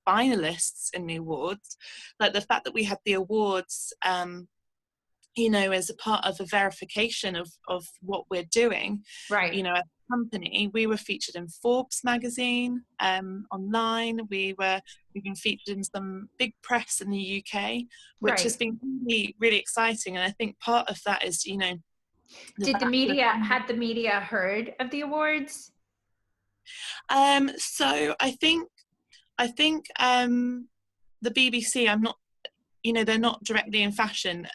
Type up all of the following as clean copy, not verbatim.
finalists in the awards. Like the fact that we had the awards, you know, as a part of a verification of what we're doing, right. you know, as a company. We were featured in Forbes magazine, online. We've been featured in some big press in the UK, which has been really, really exciting. And I think part of that is, you know, had the media heard of the awards? So I think the BBC, I'm not, you know, they're not directly in fashion,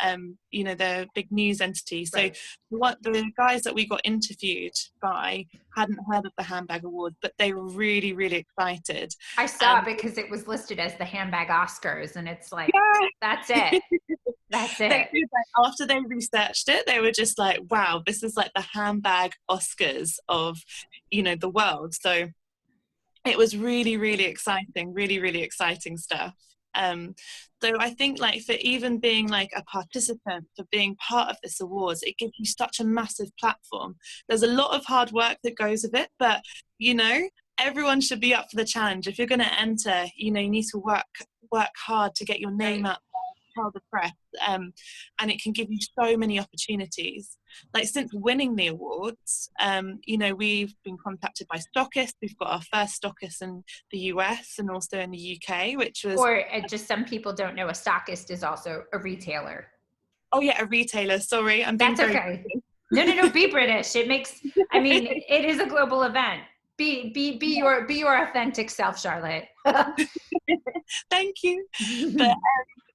you know, they're big news entities. So what the guys that we got interviewed by hadn't heard of the handbag award, but they were really, really excited. I saw because it was listed as the handbag Oscars, and it's like, that's it. That's it. After they researched it, they were just like, wow, this is like the handbag Oscars of, you know, the world. So it was really, really exciting, really, really exciting stuff. So I think like for even being like a participant, for being part of this awards, it gives you such a massive platform. There's a lot of hard work that goes with it, but you know, everyone should be up for the challenge. If you're going to enter, you know, you need to work hard to get your name out, tell the press, and it can give you so many opportunities. Like since winning the awards, you know, we've been contacted by stockists. We've got our first stockist in the US and also in the UK, which was... Or just some people don't know, a stockist is also a retailer. Oh yeah, a retailer. Sorry, I'm being... That's okay. No, be British. It makes, I mean, it is a global event. Be your authentic self, Charlotte. Thank you. But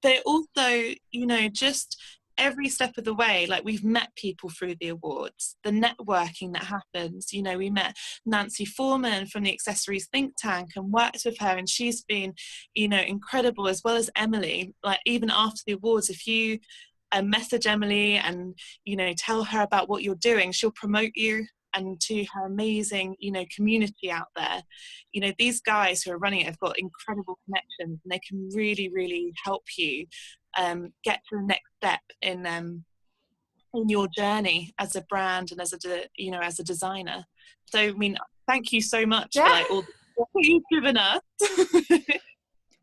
they also, you know, just every step of the way, like we've met people through the awards, the networking that happens. You know, we met Nancy Foreman from the Accessories Think Tank and worked with her, and she's been, you know, incredible, as well as Emily. Like even after the awards, if you message Emily and, you know, tell her about what you're doing, she'll promote you and to her amazing, you know, community out there. You know, these guys who are running it have got incredible connections, and they can really, really help you get to the next step in your journey as a brand and as a designer. So, I mean, thank you so much for like all what you've given us.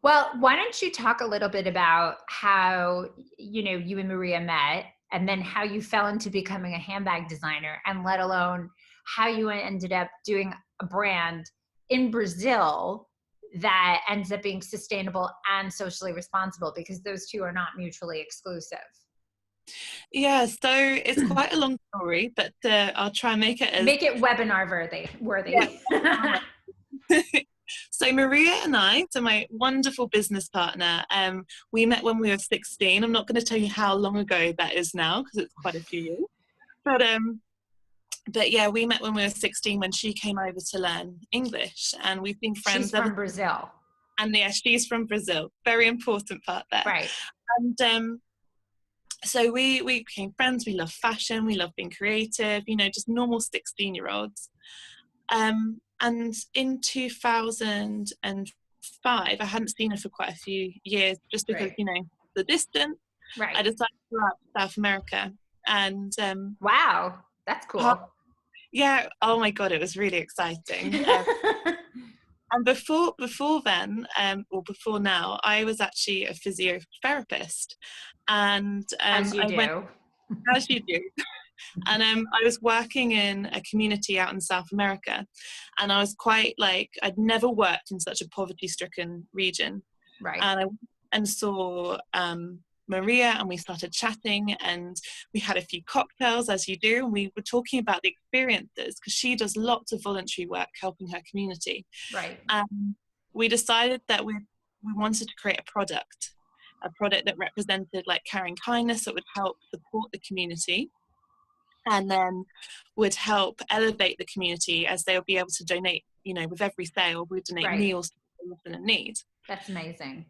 Well, why don't you talk a little bit about how, you know, you and Maria met, and then how you fell into becoming a handbag designer, and let alone how you ended up doing a brand in Brazil that ends up being sustainable and socially responsible, because those two are not mutually exclusive. Yeah, so it's quite a long story, but I'll try and make it webinar worthy. Yeah. So Maria and I, so my wonderful business partner, we met when we were 16. I'm not going to tell you how long ago that is now, because it's quite a few years. But yeah, we met when we were 16, when she came over to learn English, and we've been friends. She's from Brazil. And yeah, she's from Brazil. Very important part there. Right. And so we became friends. We love fashion. We love being creative, you know, just normal 16-year-olds. And in 2005, I hadn't seen her for quite a few years, just because, you know, the distance. Right. I decided to go out to South America. And wow, that's cool. Yeah. Oh my God, it was really exciting. And before then, or before now, I was actually a physiotherapist. And as you do. And I was working in a community out in South America, and I was quite like, I'd never worked in such a poverty-stricken region. Right. And I saw Maria, and we started chatting, and we had a few cocktails, as you do, and we were talking about the experiences, because she does lots of voluntary work helping her community. Right. We decided that we wanted to create a product that represented like caring kindness, that would help support the community, and then would help elevate the community, as they'll be able to donate, you know, with every sale, we donate meals to people in need. That's amazing.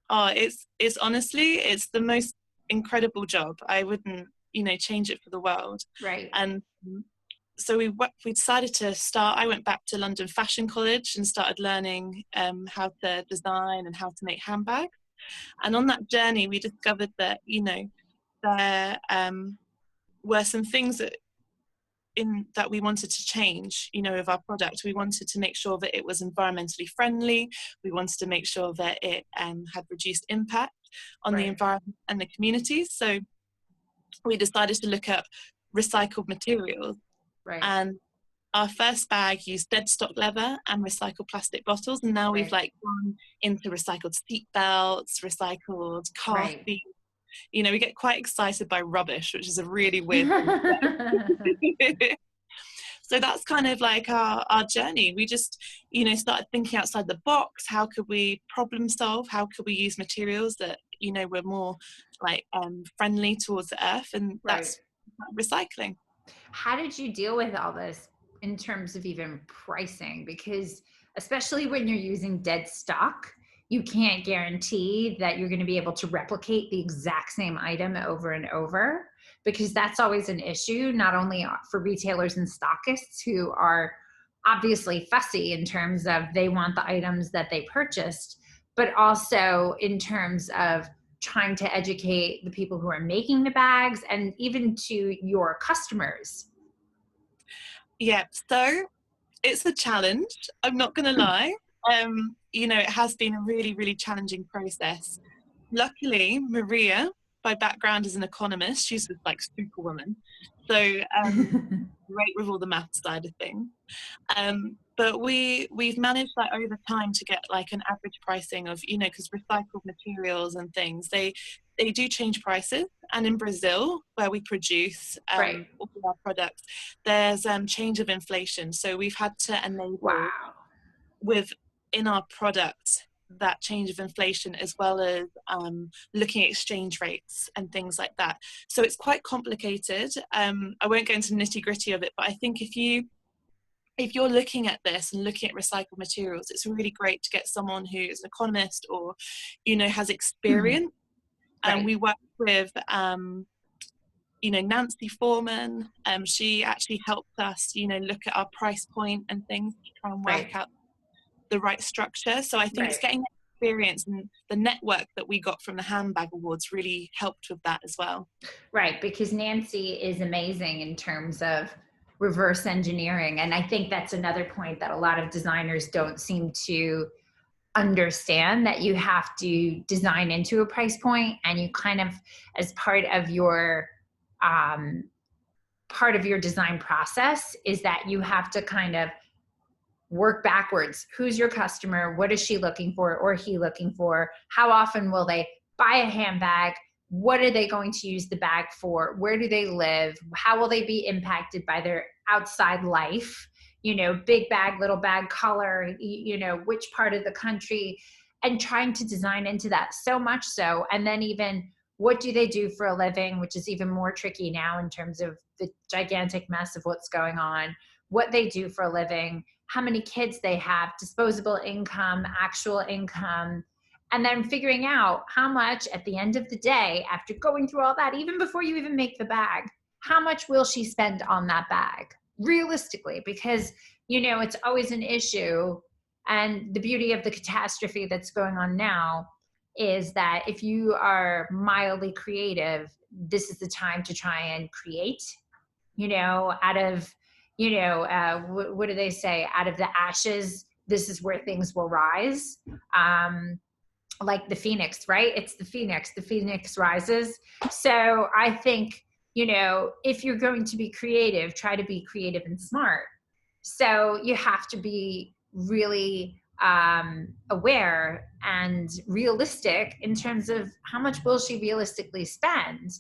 Oh, it's honestly, it's the most incredible job. I wouldn't, you know, change it for the world. Right. And so we decided to start. I went back to London Fashion College and started learning how to design and how to make handbags. And on that journey, we discovered that, you know, there were some things that that we wanted to change, you know, of our product. We wanted to make sure that it was environmentally friendly. We wanted to make sure that it had reduced impact on the environment and the communities. So we decided to look at recycled materials. And our first bag used dead stock leather and recycled plastic bottles, and now we've like gone into recycled seat belts, recycled car seats. You know, we get quite excited by rubbish, which is a really weird thing. So that's kind of like our journey. We just, you know, started thinking outside the box. How could we problem solve? How could we use materials that, you know, were more like friendly towards the earth? And that's recycling. How did you deal with all this in terms of even pricing? Because especially when you're using dead stock, you can't guarantee that you're going to be able to replicate the exact same item over and over, because that's always an issue, not only for retailers and stockists who are obviously fussy in terms of they want the items that they purchased, but also in terms of trying to educate the people who are making the bags and even to your customers. Yeah, so it's a challenge. I'm not going to lie. You know, it has been a really, really challenging process. Luckily, Maria, by background as an economist, she's like superwoman. So great with all the math side of things. But we've managed like over time to get like an average pricing of, you know, because recycled materials and things, they do change prices. And in Brazil, where we produce all of our products, there's change of inflation. So we've had to enable within our products that change of inflation, as well as looking at exchange rates and things like that. So it's quite complicated. I won't go into the nitty gritty of it, but I think if you're looking at this and looking at recycled materials, it's really great to get someone who is an economist or, you know, has experience. And we work with, you know, Nancy Foreman. She actually helped us, you know, look at our price point and things to try and work out the right structure. So I think it's getting that experience, and the network that we got from the Handbag Awards really helped with that as well. Right, because Nancy is amazing in terms of reverse engineering. And I think that's another point that a lot of designers don't seem to understand, that you have to design into a price point, and you kind of, as part of your design process, is that you have to kind of work backwards. Who's your customer? What is she looking for or he looking for? How often will they buy a handbag? What are they going to use the bag for? Where do they live? How will they be impacted by their outside life? You know, big bag, little bag, color, you know, which part of the country, and trying to design into that so much so. And then even what do they do for a living, which is even more tricky now in terms of the gigantic mess of what's going on, what they do for a living, how many kids they have, disposable income, actual income, and then figuring out how much at the end of the day, after going through all that, even before you even make the bag, how much will she spend on that bag realistically? Because, you know, it's always an issue. And the beauty of the catastrophe that's going on now is that if you are mildly creative, this is the time to try and create, you know, out of, you know, what do they say? Out of the ashes, this is where things will rise. Like the phoenix, right? It's the phoenix rises. So I think, you know, if you're going to be creative, try to be creative and smart. So you have to be really aware and realistic in terms of how much will she realistically spend.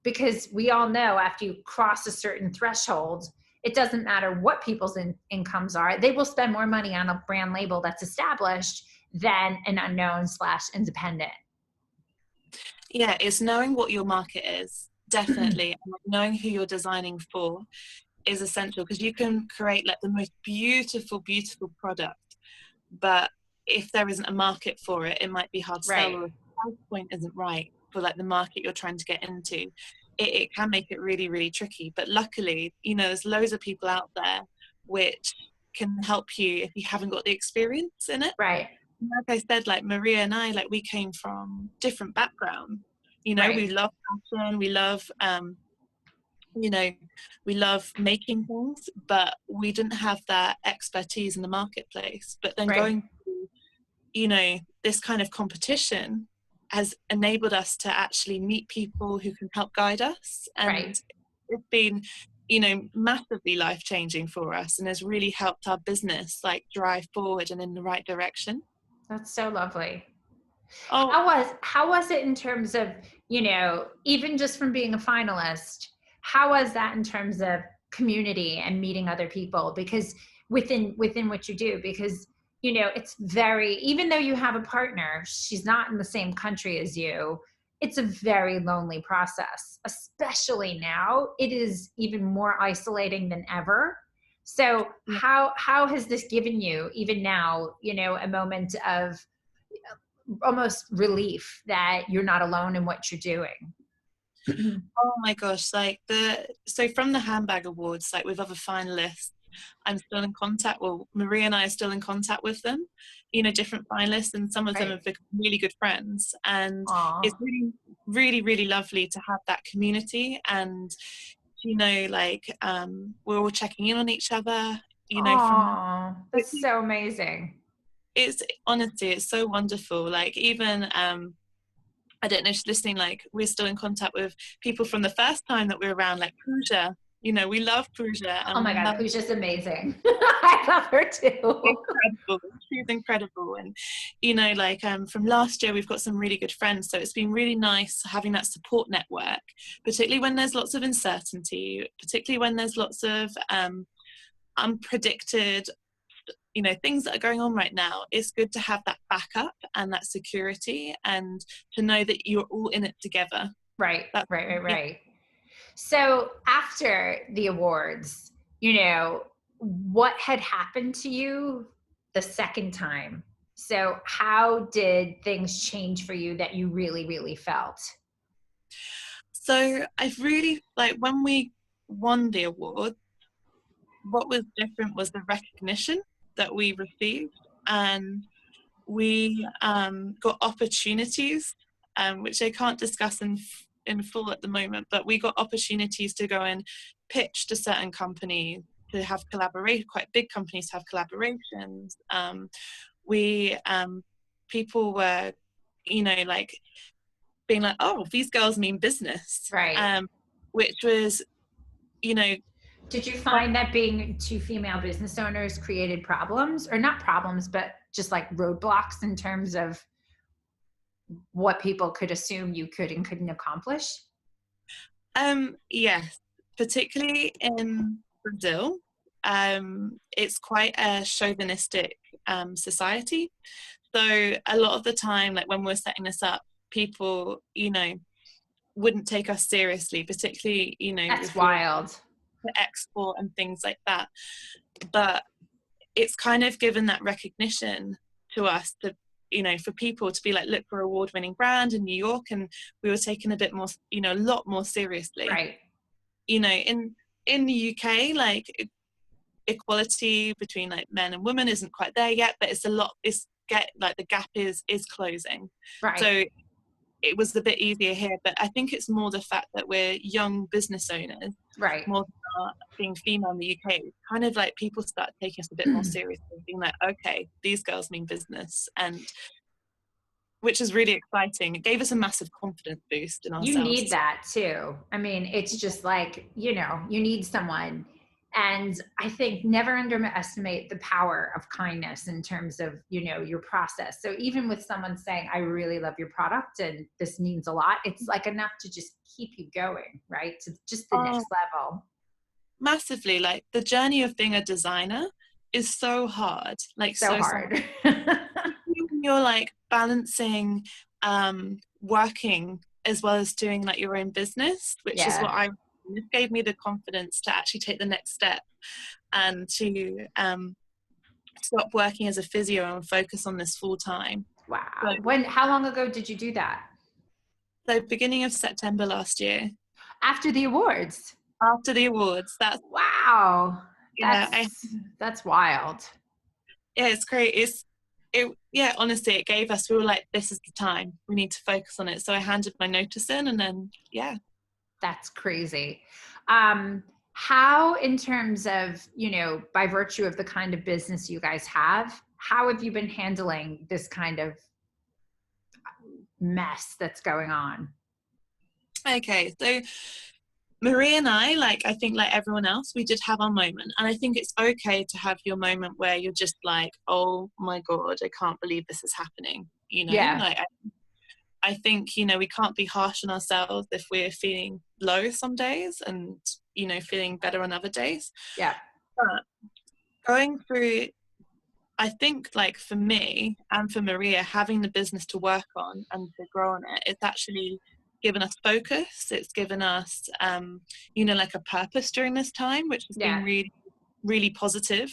Because we all know after you cross a certain threshold, it doesn't matter what people's incomes are, they will spend more money on a brand label that's established than an unknown / independent. Yeah, it's knowing what your market is, definitely. And knowing who you're designing for is essential, because you can create like the most beautiful, beautiful product, but if there isn't a market for it, it might be hard to sell, or if the price point isn't right for like the market you're trying to get into. It can make it really, really tricky. But luckily, you know, there's loads of people out there which can help you if you haven't got the experience in it. Right. Like I said, like Maria and I, like we came from different backgrounds. You know, we love fashion, we love you know, we love making things, but we didn't have that expertise in the marketplace. But then Right. going through, this kind of competition has enabled us to actually meet people who can help guide us. And Right. it's been, massively life-changing for us, and has really helped our business like drive forward and in the right direction. That's so lovely. Oh, How was it in terms of, even just from being a finalist, how was that in terms of community and meeting other people? Because within what you do, because it's very, even though you have a partner, she's not in the same country as you, it's a very lonely process. Especially now, it is even more isolating than ever. So how has this given you, even now, a moment of almost relief that you're not alone in what you're doing? oh my gosh, like so from the handbag awards, like with other finalists, I'm still in contact. Well, Maria and I are still in contact with them, different finalists, and some of them Right. have become really good friends. And Aw. it's really, really, really lovely to have that community. And, we're all checking in on each other, from Aw. That's so amazing. it's honestly, it's so wonderful. Like even, I don't know if she's listening, like we're still in contact with people from the first time that we were around, like Pooja. We love Pooja, Oh and my we God, love Pooja's amazing. I love her too. incredible. She's incredible. And from last year we've got some really good friends, so it's been really nice having that support network, particularly when there's lots of uncertainty, particularly when there's lots of unpredicted things that are going on right now. It's good to have that backup and that security, and to know that you're all in it together. Right, That's, right, right, yeah. right. So after the awards, what had happened to you the second time? So how did things change for you that you really, really felt? So I've really, like, when we won the award, what was different was the recognition that we received, and we got opportunities, which I can't discuss in full at the moment, but we got opportunities to go and pitch to certain companies, to have collaborate, quite big companies to have collaborations. We People were, like being like, oh, these girls mean business, Right. which was, Did you quite. find that being two female business owners created problems, or not problems, but just like roadblocks in terms of what people could assume you could and couldn't accomplish? Yes, particularly in Brazil. It's quite a chauvinistic society. So a lot of the time, like when we're setting this up, people, wouldn't take us seriously, particularly, That's if we were wild. to export and things like that. But it's kind of given that recognition to us, to, for people to be like, look, we're an award-winning brand in New York, and we were taken a bit more, a lot more seriously. Right. In the UK, like equality between like men and women isn't quite there yet, but the gap is closing. Right. So it was a bit easier here, but I think it's more the fact that we're young business owners, Right. more than being female in the UK. Kind of like people start taking us a bit more seriously, being like, okay, these girls mean business, and which is really exciting. It gave us a massive confidence boost in You need ourselves. that too. I mean, it's just like, you need someone. And I think never underestimate the power of kindness in terms of, your process. So even with someone saying, I really love your product and this means a lot, it's like enough to just keep you going, right? To just the Oh, next level. massively. Like the journey of being a designer is so hard, like So so hard. hard. When you're like balancing working as well as doing like your own business, which is Yeah. what this gave me the confidence to actually take the next step, and to stop working as a physio and focus on this full time. So, Wow. How long ago did you do that? so beginning of September last year, After the awards. after the awards. That's Wow. yeah, That's wild. yeah, it's great. Yeah, honestly, it gave us. We were like, this is the time. We need to focus on it. So I handed my notice in, and then yeah. That's crazy. How, in terms of, you know, by virtue of the kind of business you guys have, how have you been handling this kind of mess that's going on? Okay, so Marie and I, like, I think like everyone else, we did have our moment. And I think it's okay to have your moment where you're just like, oh my God, I can't believe this is happening. You know, Yeah. like, I think, you know, we can't be harsh on ourselves if we're feeling low some days and, you know, feeling better on other days. Yeah. But going through, I think, like, for me and for Maria, having the business to work on and to grow on it, it's actually given us focus. It's given us, you know, like a purpose during this time, which has been Yeah. really, really positive.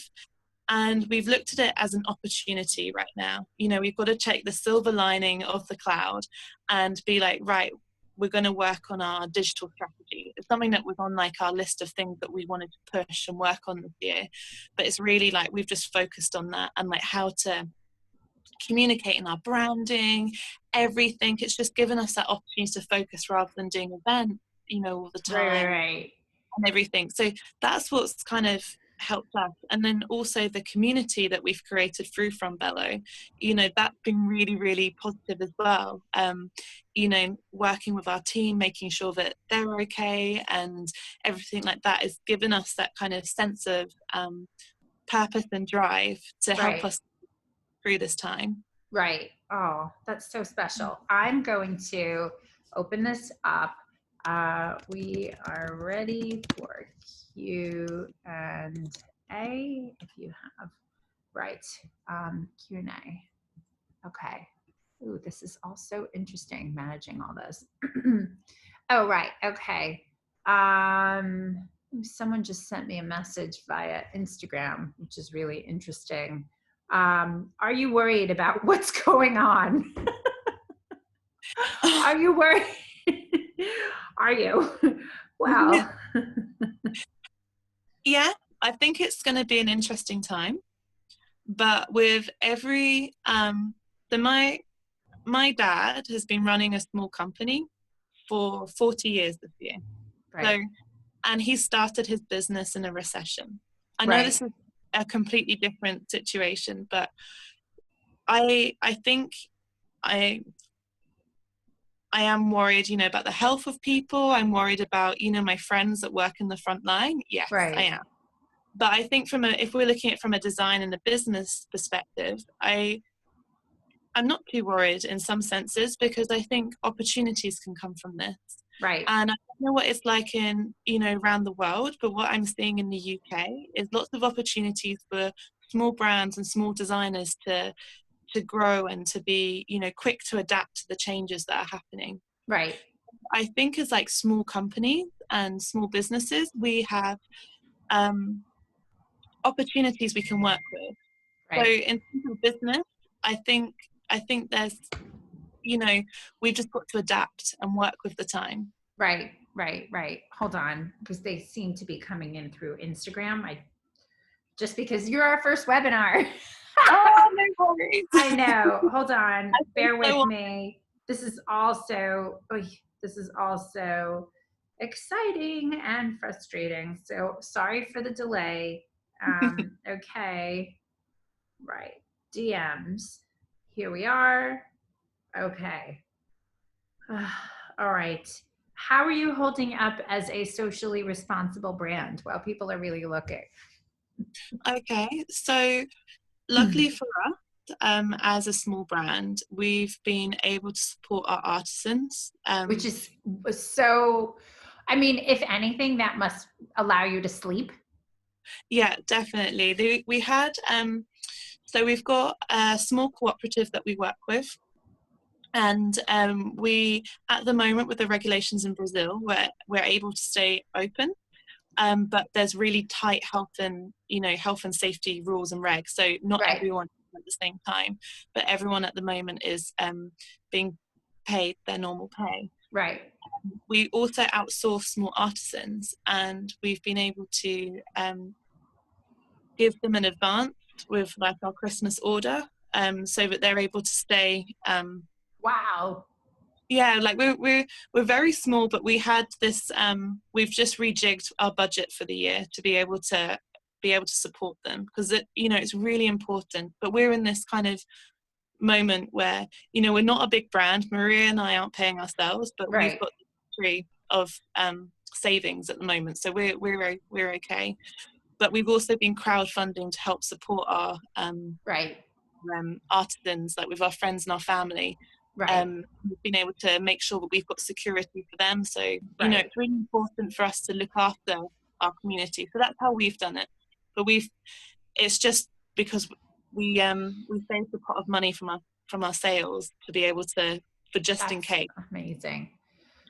And we've looked at it as an opportunity right now. You know, we've got to take the silver lining of the cloud and be like, right, we're going to work on our digital strategy. It's something that was on like our list of things that we wanted to push and work on this year. But it's really like we've just focused on that and like how to communicate in our branding, everything. It's just given us that opportunity to focus rather than doing events, you know, all the time Right. and everything. So that's what's kind of helped us. And then also the community that we've created through From Belo, you know, that's been really, really positive as well. You know, working with our team, making sure that they're okay and everything like that has given us that kind of sense of purpose and drive to help Right. us through this time. Right. Oh, that's so special. I'm going to open this up. We are ready for Q and A. If you have, right, Q and A. Okay. Ooh, this is also interesting, managing all this. Oh, right. Okay. Someone just sent me a message via Instagram, which is really interesting. Are you worried about what's going on? Are you worried? Are you? Wow. Yeah, I think it's going to be an interesting time. But with every, so my dad has been running a small company for 40 years this year. Right. So, and he started his business in a recession. I know Right. this is a completely different situation, but I think I I am worried, you know, about the health of people. I'm worried about, you know, my friends that work in the front line. Yes, I Right. am. But I think if we're looking at it from a design and a business perspective, I'm not too worried in some senses because I think opportunities can come from this. Right. And I don't know what it's like in, you know, around the world, but what I'm seeing in the UK is lots of opportunities for small brands and small designers to grow and to be, you know, quick to adapt to the changes that are happening. Right. I think as like small companies and small businesses, we have opportunities we can work with. So Right. in terms of business, I think there's, you know, we've just got to adapt and work with the time. Right. Right. Right. Hold on, because they seem to be coming in through Instagram. Just because you're our first webinar. Oh, no worries. I know. Hold on. Bear with So, me. This is also exciting and frustrating. So sorry for the delay. Okay. Right. DMs. Here we are. Okay. All right. How are you holding up as a socially responsible brand while people are really looking? okay, so luckily for us, as a small brand, we've been able to support our artisans. Which is so, I mean, if anything, that must allow you to sleep. Yeah, definitely. We had, so we've got a small cooperative that we work with. And we, at the moment, with the regulations in Brazil, we're able to stay open. But there's really tight health and safety rules and regs. So not Right. everyone at the same time, but everyone at the moment is being paid their normal pay. Right. We also outsource small artisans, and we've been able to give them an advance with like our Christmas order, so that they're able to stay. Wow. Yeah, like we're very small, but we had this. We've just rejigged our budget for the year to be able to support them, because it's really important. But we're in this kind of moment where we're not a big brand. Maria and I aren't paying ourselves, but we've Right. got the luxury of savings at the moment, so we're okay. But we've also been crowdfunding to help support our Right. artisans, like with our friends and our family. Right. We've been able to make sure that we've got security for them. So, Right. it's really important for us to look after our community. So that's how we've done it. But it's just because we saved a pot of money from our sales to be able to, for just in That's case. amazing.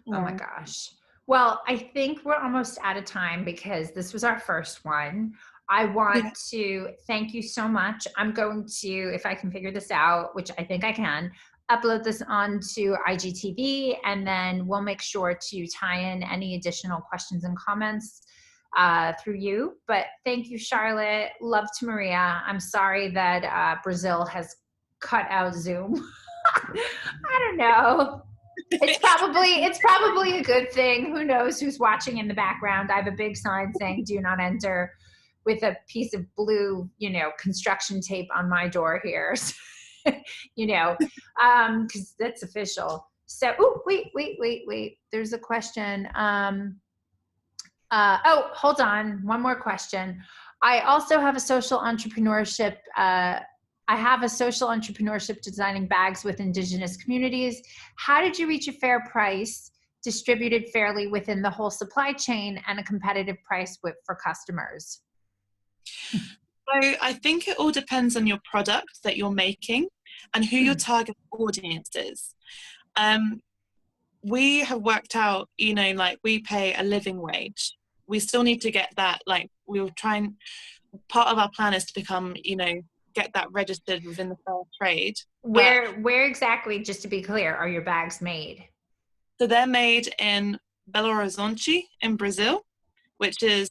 Oh my Yeah. gosh. Well, I think we're almost out of time because this was our first one. I want Yeah. to thank you so much. I'm going to, if I can figure this out, which I think I can, upload this onto IGTV, and then we'll make sure to tie in any additional questions and comments through you. But thank you, Charlotte. Love to Maria. I'm sorry that Brazil has cut out Zoom. I don't know. It's probably a good thing. Who knows who's watching in the background? I have a big sign saying "Do not enter" with a piece of blue, construction tape on my door here. Because that's official. So, wait. There's a question. Hold on. One more question. I also have a social entrepreneurship. I have a social entrepreneurship designing bags with Indigenous communities. How did you reach a fair price, distributed fairly within the whole supply chain, and a competitive price for customers? So I think it all depends on your product that you're making and who your target audience is. We have worked out, like we pay a living wage. We still need to get that, like we'll try and, part of our plan is to become, get that registered within the fair trade. Where exactly, just to be clear, are your bags made? So they're made in Belo Horizonte in Brazil, which is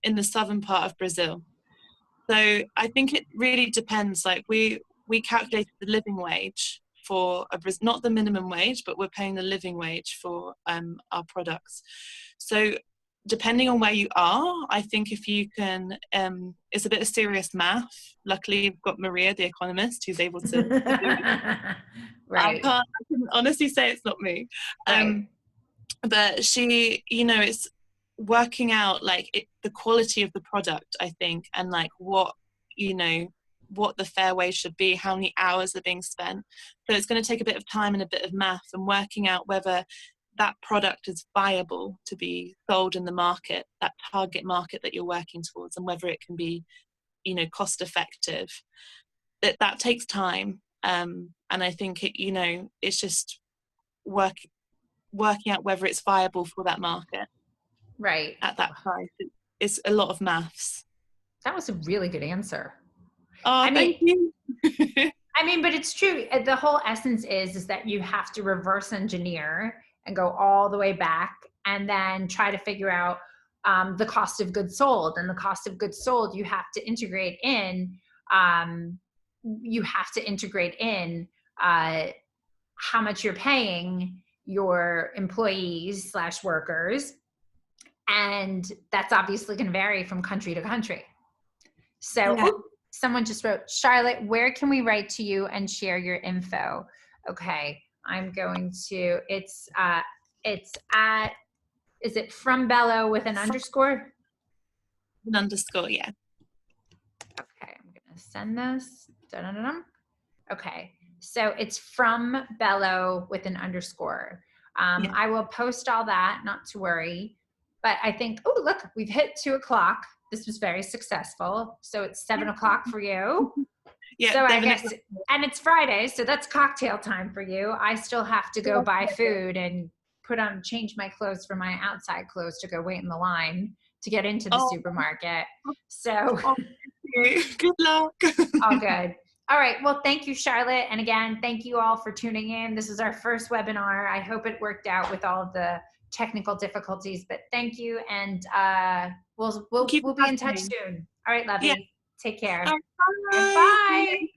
in the southern part of Brazil. So I think it really depends. Like we calculated the living wage for not the minimum wage, but we're paying the living wage for our products. So depending on where you are, I think if you can, it's a bit of serious math. Luckily, we've got Maria, the economist, who's able to do it. Right. I can honestly say it's not me. Right. But she, it's working out like the quality of the product, I think, and like what the fair wage should be, how many hours are being spent. So it's going to take a bit of time and a bit of math and working out whether that product is viable to be sold in the market, that target market that you're working towards, and whether it can be, cost effective. That takes time. And I think it's just working out whether it's viable for that market. Right. At that price. It's a lot of maths. That was a really good answer. Oh, thank you. But it's true. The whole essence is that you have to reverse engineer and go all the way back and then try to figure out the cost of goods sold. And the cost of goods sold, you have to integrate in. How much you're paying your employees / workers. And that's obviously going to vary from country to country. So someone just wrote, Charlotte, where can we write to you and share your info? Okay, I'm going to, it's at, is it From Belo with an underscore? An underscore, yeah. Okay, I'm going to send this. Dun-dun-dun-dun. Okay, so it's From Belo with an underscore. I will post all that, not to worry. But I think, oh, look, we've hit 2:00. This was very successful. So it's 7:00 for you. Yeah. So I guess, and it's Friday, so that's cocktail time for you. I still have to go buy food and change my clothes for my outside clothes to go wait in the line to get into the supermarket. So good luck. All good. All right. Well, thank you, Charlotte. And again, thank you all for tuning in. This is our first webinar. I hope it worked out with all of the technical difficulties, but thank you. And we'll be in touch soon. All right, lovey. Yeah. Take care. Bye. Bye.